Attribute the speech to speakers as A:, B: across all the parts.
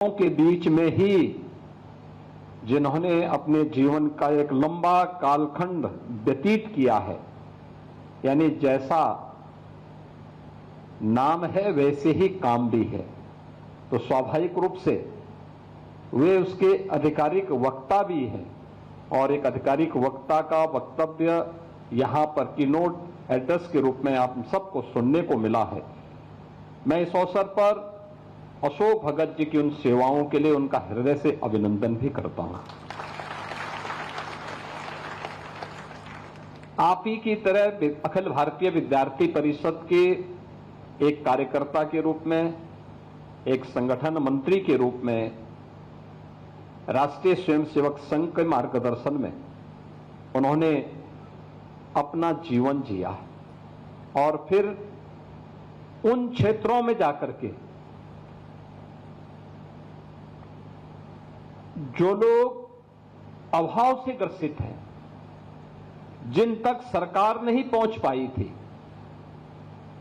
A: के बीच में ही जिन्होंने अपने जीवन का एक लंबा कालखंड व्यतीत किया है, यानी जैसा नाम है वैसे ही काम भी है, तो स्वाभाविक रूप से वे उसके आधिकारिक वक्ता भी हैं और एक आधिकारिक वक्ता का वक्तव्य यहां पर कीनोट एड्रेस के रूप में आप सबको सुनने को मिला है। मैं इस अवसर पर अशोक भगत जी की उन सेवाओं के लिए उनका हृदय से अभिनंदन भी करता हूं। आप ही की तरह अखिल भारतीय विद्यार्थी परिषद के एक कार्यकर्ता के रूप में, एक संगठन मंत्री के रूप में, राष्ट्रीय स्वयंसेवक संघ के मार्गदर्शन में उन्होंने अपना जीवन जिया और फिर उन क्षेत्रों में जाकर के जो लोग अभाव से ग्रसित हैं, जिन तक सरकार नहीं पहुंच पाई थी,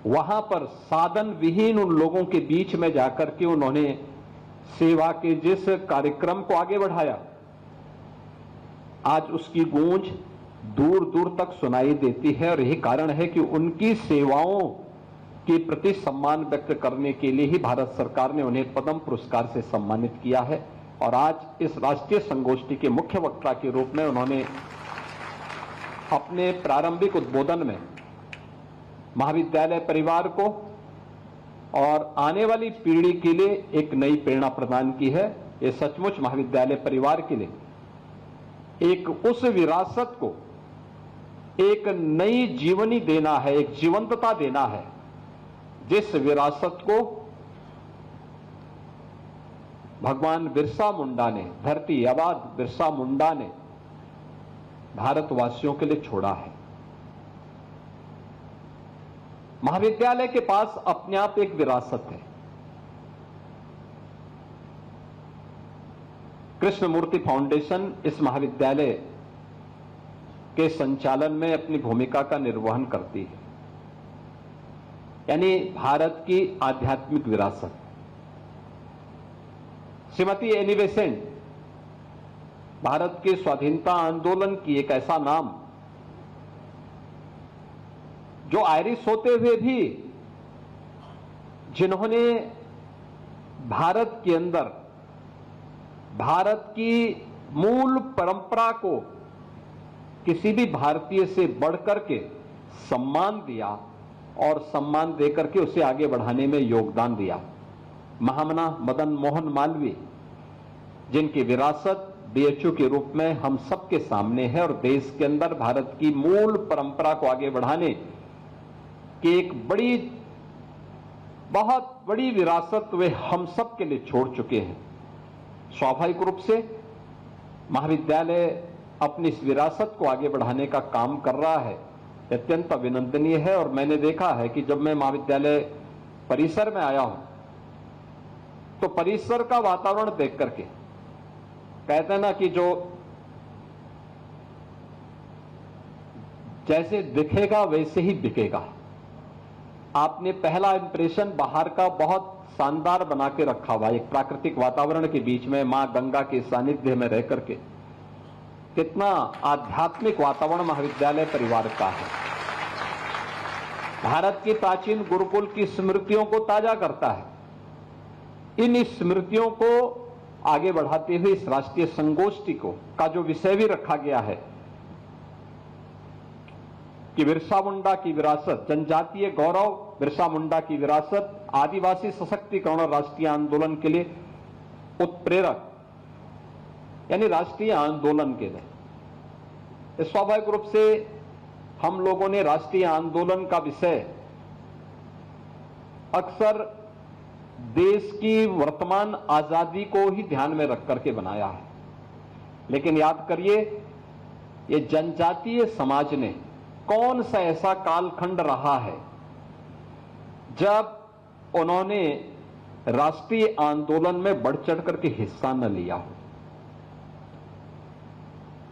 A: वहां पर साधन विहीन उन लोगों के बीच में जाकर के उन्होंने सेवा के जिस कार्यक्रम को आगे बढ़ाया, आज उसकी गूंज दूर दूर तक सुनाई देती है। और यही कारण है कि उनकी सेवाओं के प्रति सम्मान व्यक्त करने के लिए ही भारत सरकार ने उन्हें पद्म पुरस्कार से सम्मानित किया है। और आज इस राष्ट्रीय संगोष्ठी के मुख्य वक्ता के रूप में उन्होंने अपने प्रारंभिक उद्बोधन में महाविद्यालय परिवार को और आने वाली पीढ़ी के लिए एक नई प्रेरणा प्रदान की है। ये सचमुच महाविद्यालय परिवार के लिए एक उस विरासत को एक नई जीवनी देना है, एक जीवंतता देना है, जिस विरासत को भगवान बिरसा मुंडा ने, धरती आबाद बिरसा मुंडा ने भारतवासियों के लिए छोड़ा है। महाविद्यालय के पास अपने आप एक विरासत है। कृष्णमूर्ति फाउंडेशन इस महाविद्यालय के संचालन में अपनी भूमिका का निर्वहन करती है, यानी भारत की आध्यात्मिक विरासत। श्रीमती एनी बेसेंट भारत के स्वाधीनता आंदोलन की एक ऐसा नाम जो आयरिश होते हुए भी जिन्होंने भारत के अंदर भारत की मूल परंपरा को किसी भी भारतीय से बढ़कर के सम्मान दिया और सम्मान देकर के उसे आगे बढ़ाने में योगदान दिया। महामना मदन मोहन मालवीय, जिनकी विरासत बीएचयू के रूप में हम सबके सामने है और देश के अंदर भारत की मूल परंपरा को आगे बढ़ाने की एक बहुत बड़ी विरासत वे हम सब के लिए छोड़ चुके हैं। स्वाभाविक रूप से महाविद्यालय अपनी इस विरासत को आगे बढ़ाने का काम कर रहा है, अत्यंत अभिनंदनीय है। और मैंने देखा है कि जब मैं महाविद्यालय परिसर में आया हूं तो परिसर का वातावरण देख करके कहते हैं ना कि जो जैसे दिखेगा वैसे ही बिकेगा। आपने पहला इंप्रेशन बाहर का बहुत शानदार बना के रखा हुआ, एक प्राकृतिक वातावरण के बीच में मां गंगा के सानिध्य में रह करके। कितना आध्यात्मिक वातावरण महाविद्यालय परिवार का है। भारत की प्राचीन गुरुकुल की स्मृतियों को ताजा करता है। इन स्मृतियों को आगे बढ़ाते हुए इस राष्ट्रीय संगोष्ठी को का जो विषय भी रखा गया है कि बिरसा मुंडा की विरासत, जनजातीय गौरव, बिरसा मुंडा की विरासत, आदिवासी सशक्तिकरण और राष्ट्रीय आंदोलन के लिए उत्प्रेरक, यानी राष्ट्रीय आंदोलन के लिए। स्वाभाविक रूप से हम लोगों ने राष्ट्रीय आंदोलन का विषय अक्सर देश की वर्तमान आजादी को ही ध्यान में रख करके बनाया है, लेकिन याद करिए ये जनजातीय समाज ने कौन सा ऐसा कालखंड रहा है जब उन्होंने राष्ट्रीय आंदोलन में बढ़ चढ़ करके हिस्सा न लिया हो।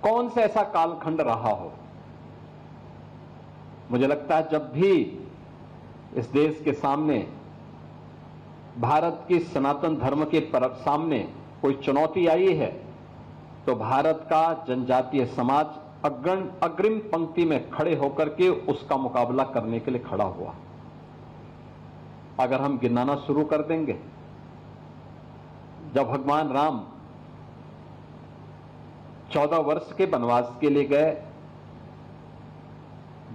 A: कौन सा ऐसा कालखंड रहा हो। मुझे लगता है जब भी इस देश के सामने भारत की सनातन धर्म के सामने कोई चुनौती आई है तो भारत का जनजातीय समाज अग्रिम पंक्ति में खड़े होकर के उसका मुकाबला करने के लिए खड़ा हुआ। अगर हम गिनाना शुरू कर देंगे, जब भगवान राम 14 वर्ष के वनवास के लिए गए,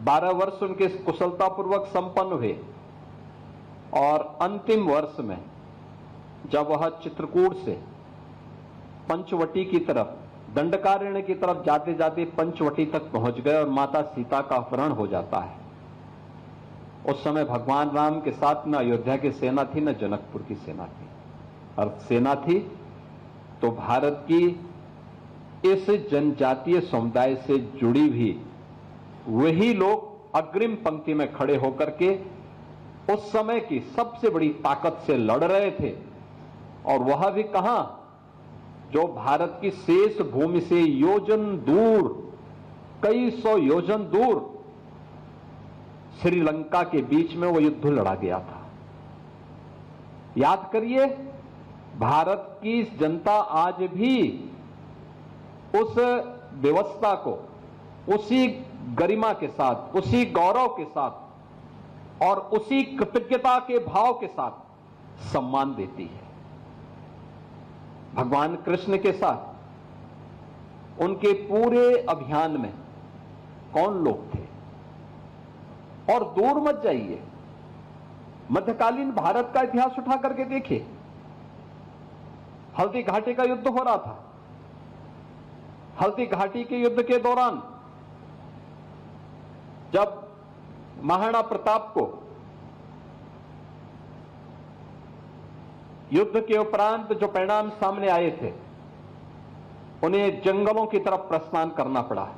A: 12 वर्ष उनके कुशलतापूर्वक संपन्न हुए और अंतिम वर्ष में जब वह चित्रकूट से पंचवटी की तरफ, दंडकारण्य की तरफ जाते जाते पंचवटी तक पहुंच गए और माता सीता का अपहरण हो जाता है। उस समय भगवान राम के साथ न अयोध्या की सेना थी न जनकपुर की सेना थी, और सेना थी तो भारत की इस जनजातीय समुदाय से जुड़ी भी वही लोग अग्रिम पंक्ति में खड़े होकर के उस समय की सबसे बड़ी ताकत से लड़ रहे थे। और वह भी कहां, जो भारत की शेष भूमि से योजन दूर, कई सौ योजन दूर श्रीलंका के बीच में वो युद्ध लड़ा गया था। याद करिए, भारत की जनता आज भी उस व्यवस्था को उसी गरिमा के साथ, उसी गौरव के साथ और उसी कृतज्ञता के भाव के साथ सम्मान देती है। भगवान कृष्ण के साथ उनके पूरे अभियान में कौन लोग थे? और दूर मत जाइए, मध्यकालीन भारत का इतिहास उठा करके देखिए। हल्दी घाटी का युद्ध हो रहा था। हल्दी घाटी के युद्ध के दौरान जब महाराणा प्रताप को युद्ध के उपरांत जो परिणाम सामने आए थे, उन्हें जंगलों की तरफ प्रस्थान करना पड़ा।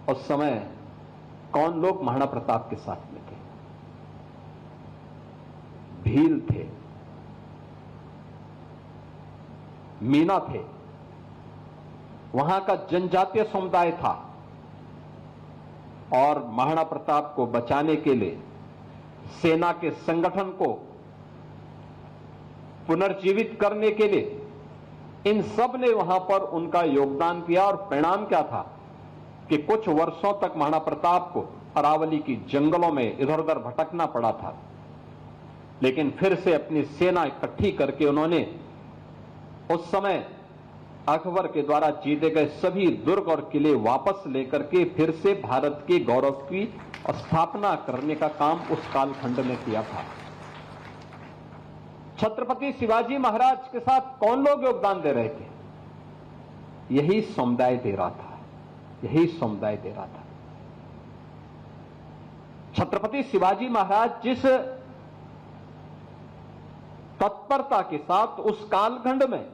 A: उस समय कौन लोग महाराणा प्रताप के साथ में थे? भील थे, मीना थे, वहां का जनजातीय समुदाय था। और महाराणा प्रताप को बचाने के लिए सेना के संगठन को पुनर्जीवित करने के लिए इन सब ने वहां पर उनका योगदान दिया। और परिणाम क्या था कि कुछ वर्षों तक महाराणा प्रताप को अरावली की जंगलों में इधर उधर भटकना पड़ा था, लेकिन फिर से अपनी सेना इकट्ठी करके उन्होंने उस समय अकबर के द्वारा जीते गए सभी दुर्ग और किले वापस लेकर के फिर से भारत के गौरव की स्थापना करने का काम उस कालखंड में किया था। छत्रपति शिवाजी महाराज के साथ कौन लोग योगदान दे रहे थे? यही समुदाय दे रहा था, यही समुदाय दे रहा था। छत्रपति शिवाजी महाराज जिस तत्परता के साथ उस कालखंड में